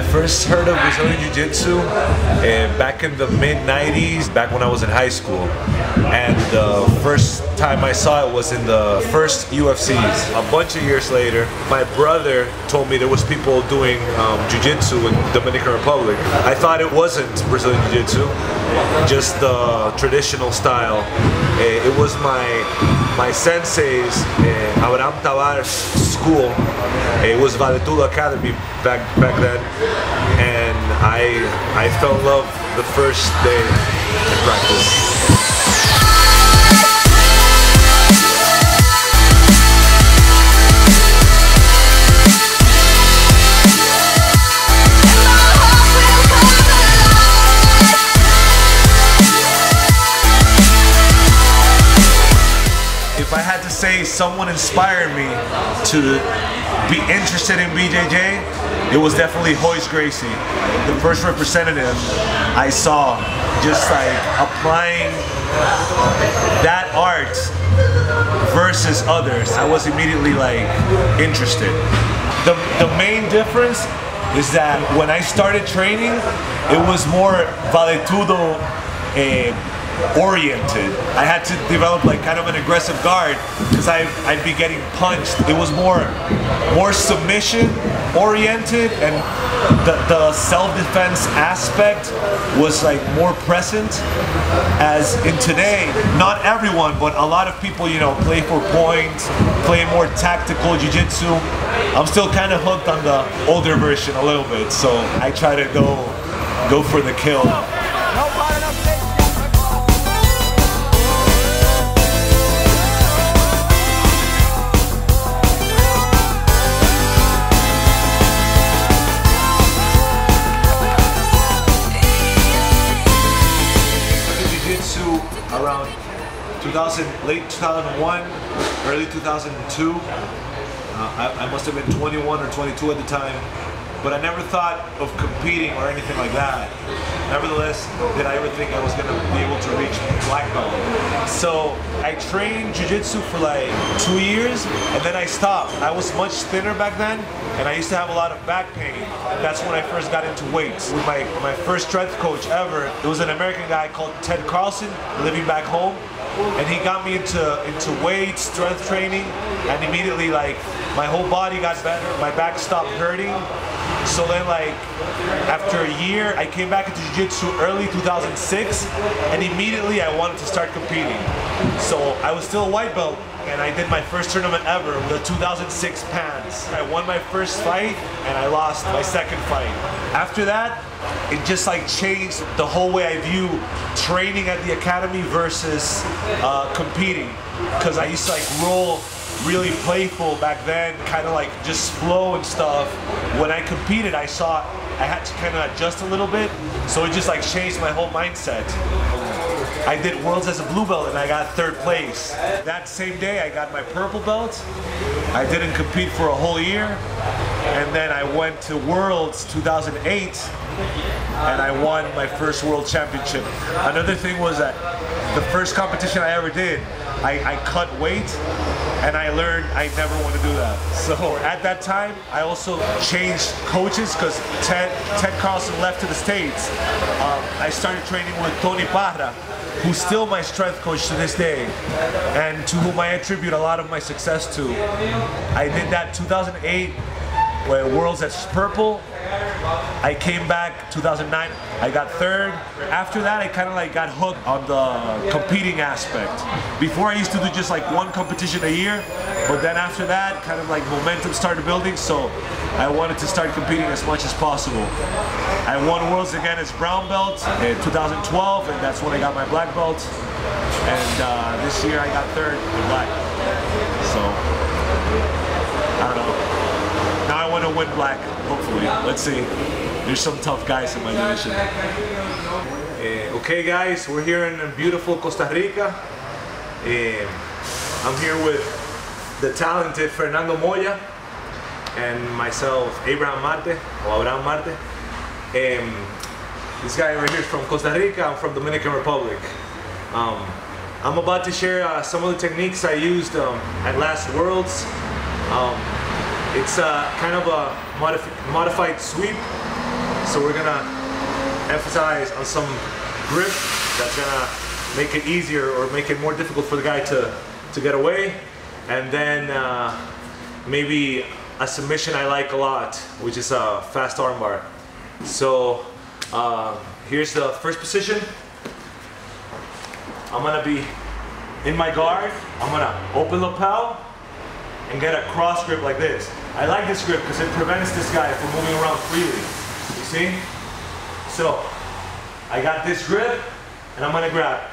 I first heard of Brazilian Jiu-jitsu back in the mid-90s, back when I was in high school. And the first time I saw it was in the first UFCs. A bunch of years later, my brother told me there was people doing Jiu-jitsu in Dominican Republic. I thought it wasn't Brazilian Jiu-jitsu, just the traditional style. It was my sensei's Abraham Tavares school. It was Valetudo Academy back then, and I fell in love the first day in practice. If I had to say someone inspired me to be interested in BJJ, it was definitely Royce Gracie, the first representative I saw, just like applying that art versus others. I was immediately like interested. The main difference is that when I started training, it was more Valetudo oriented. I had to develop like kind of an aggressive guard because I'd be getting punched. It was more submission oriented, and the self-defense aspect was like more present. As in today, not everyone, but a lot of people, you know, play for points, play more tactical jiu-jitsu. I'm still kind of hooked on the older version a little bit, so I try to go for the kill. Around late 2001, early 2002. I must have been 21 or 22 at the time, but I never thought of competing or anything like that. Nevertheless, did I ever think I was going to be able to reach black belt. So I trained jiu-jitsu for like 2 years, and then I stopped. I was much thinner back then, and I used to have a lot of back pain. That's when I first got into weights. With my first strength coach ever, it was an American guy called Ted Carlson, living back home, and he got me into weights, strength training, and immediately like my whole body got better, my back stopped hurting. So then like after a year, I came back into jiu-jitsu early 2006, and immediately I wanted to start competing. So I was still a white belt, and I did my first tournament ever, the 2006 Pans. I won my first fight, and I lost my second fight. After that, it just like changed the whole way I view training at the academy versus competing. Because I used to like roll really playful back then, kind of like just flow and stuff. When I competed, I saw I had to kind of adjust a little bit, so it just like changed my whole mindset. I did Worlds as a blue belt and I got third place. That same day I got my purple belt. I didn't compete for a whole year, and then I went to Worlds 2008 and I won my first world championship. Another thing was that the first competition I ever did, I cut weight, and I learned I never want to do that. So at that time, I also changed coaches because Ted Carlson left to the States. I started training with Tony Parra, who's still my strength coach to this day, and to whom I attribute a lot of my success to. I did that 2008, where Worlds at purple. I came back 2009, I got third. After that, I kind of like got hooked on the competing aspect. Before I used to do just like one competition a year, but then after that, kind of like momentum started building, so I wanted to start competing as much as possible. I won Worlds again as brown belt in 2012, and that's when I got my black belt. And this year I got third in black. So, I don't know. Now I want to win black, hopefully. Let's see. There's some tough guys in my division. Okay guys, we're here in beautiful Costa Rica. I'm here with the talented Fernando Moya and myself, Abraham Marte, or Abraham Marte. This guy right here is from Costa Rica. I'm from Dominican Republic. I'm about to share some of the techniques I used at last Worlds. It's kind of a modified sweep So we're gonna emphasize on some grip that's gonna make it easier or make it more difficult for the guy to get away. And then maybe a submission I like a lot, which is a fast armbar. So here's the first position. I'm gonna be in my guard. I'm gonna open lapel and get a cross grip like this. I like this grip because it prevents this guy from moving around freely. You see? So I got this grip and I'm gonna grab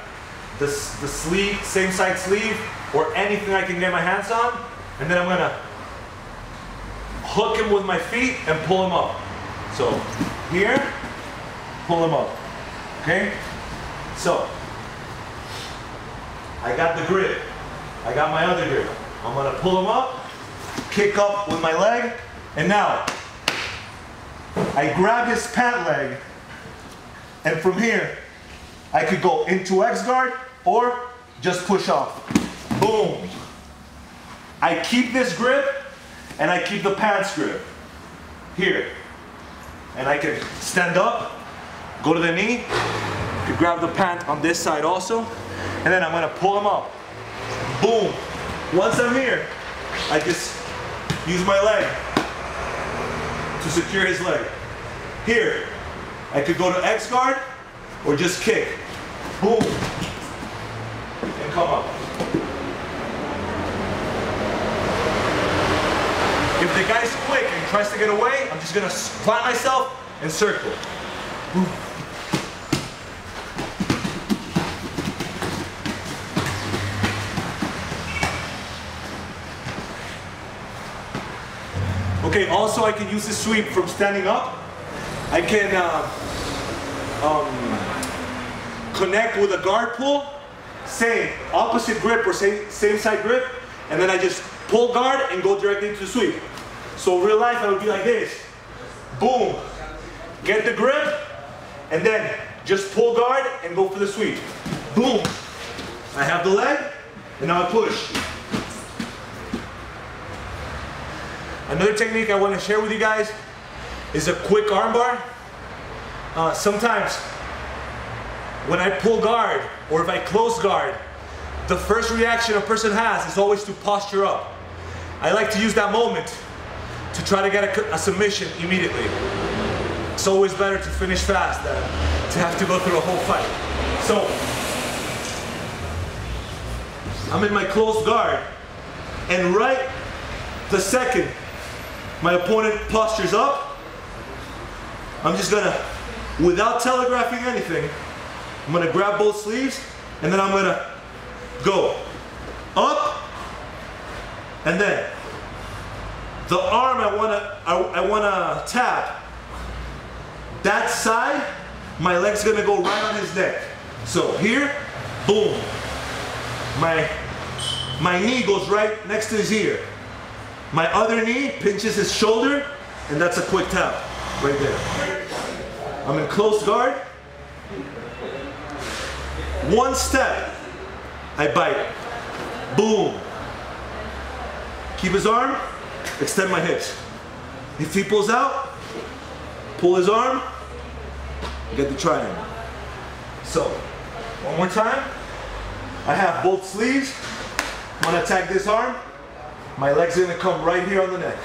the sleeve, same side sleeve, or anything I can get my hands on, and then I'm gonna hook him with my feet and pull him up. So here, pull him up, okay? So I got the grip, I got my other grip. I'm gonna pull him up, kick up with my leg, and now I grab his pant leg, and from here I could go into X guard or just push off. Boom. I keep this grip and I keep the pants grip here. And I can stand up, go to the knee, could grab the pant on this side also, and then I'm gonna pull him up. Boom. Once I'm here, I just use my leg to secure his leg. Here, I could go to X guard or just kick. Boom. And come up. If the guy's quick and tries to get away, I'm just gonna plant myself and circle. Boom. Okay, also I can use this sweep from standing up. I can connect with a guard pull, same opposite grip or same side grip, and then I just pull guard and go directly into the sweep. So real life I would be like this, boom, get the grip, and then just pull guard and go for the sweep. Boom, I have the leg, and now I push. Another technique I want to share with you guys is a quick armbar. Sometimes when I pull guard or if I close guard, the first reaction a person has is always to posture up. I like to use that moment to try to get a submission immediately. It's always better to finish fast than to have to go through a whole fight. So I'm in my closed guard, and right the second my opponent postures up, I'm just gonna, without telegraphing anything, I'm gonna grab both sleeves, and then I'm gonna go up, and then the arm I wanna tap, that side, my leg's gonna go right on his neck. So here, boom. My knee goes right next to his ear. My other knee pinches his shoulder, and that's a quick tap right there. I'm in close guard. One step, I bite. Boom. Keep his arm, extend my hips. If he pulls out, pull his arm, get the triangle. So, one more time. I have both sleeves. I'm gonna attack this arm. My leg's gonna come right here on the neck.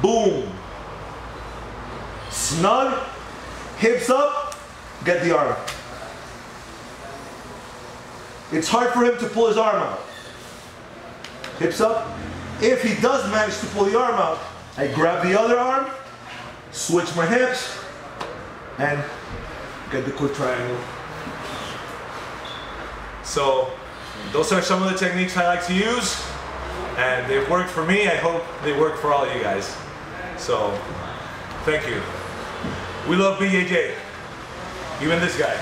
Boom. Snug, hips up, get the arm. It's hard for him to pull his arm out. Hips up. If he does manage to pull the arm out, I grab the other arm, switch my hips, and get the quick triangle. So those are some of the techniques I like to use, and they've worked for me. I hope they work for all of you guys. So thank you. We love BJJ, even this guy.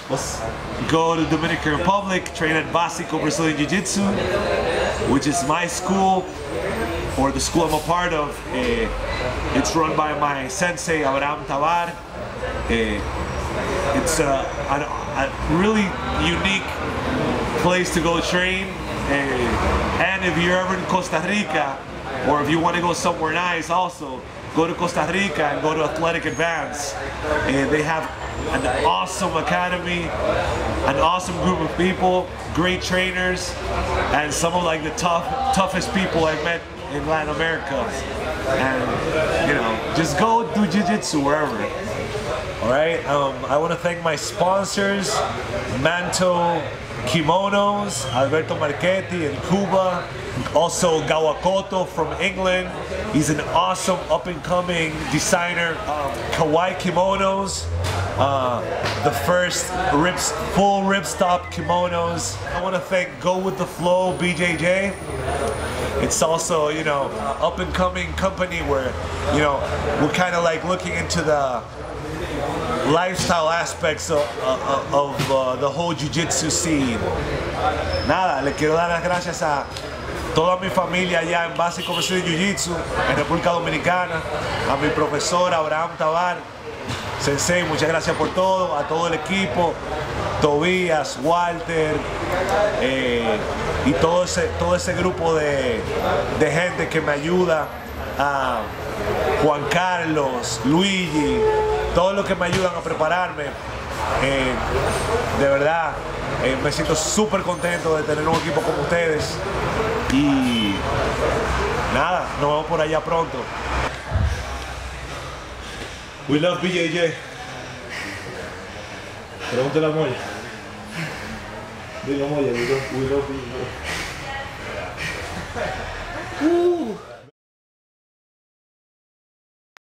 Let's go to Dominican Republic, train at Básico Brazilian Jiu-jitsu, which is my school, or the school I'm a part of. It's run by my sensei, Abraham Tabar. It's a really unique place to go train. And if you're ever in Costa Rica, or if you want to go somewhere nice also, go to Costa Rica and go to Athletic Advance. They have an awesome academy, an awesome group of people, great trainers, and some of like the toughest people I've met in Latin America. And you know, just go do jiu-jitsu wherever. All right. I want to thank my sponsors, Manto Kimonos, Alberto Marchetti in Cuba, also Fiorella Coto from England. He's an awesome up-and-coming designer. Kawaii Kimonos, the first full ripstop kimonos. I want to thank Go With The Flow BJJ. It's also, you know, up-and-coming company where, you know, we're kind of like looking into the lifestyle aspects of the whole jiu-jitsu scene. Nada, le quiero dar las gracias a toda mi familia allá en base y comercio de jiu-jitsu en República Dominicana, a mi profesor Abraham Tabar, Sensei, muchas gracias por todo, a todo el equipo, Tobías, Walter, y todo ese grupo de gente que me ayuda, a Juan Carlos, Luigi, todos los que me ayudan a prepararme. De verdad, me siento súper contento de tener un equipo como ustedes y nada, nos vemos por allá pronto. We love BJJ. Pregúntale a Moya. Dile a Moya, we love BJJ.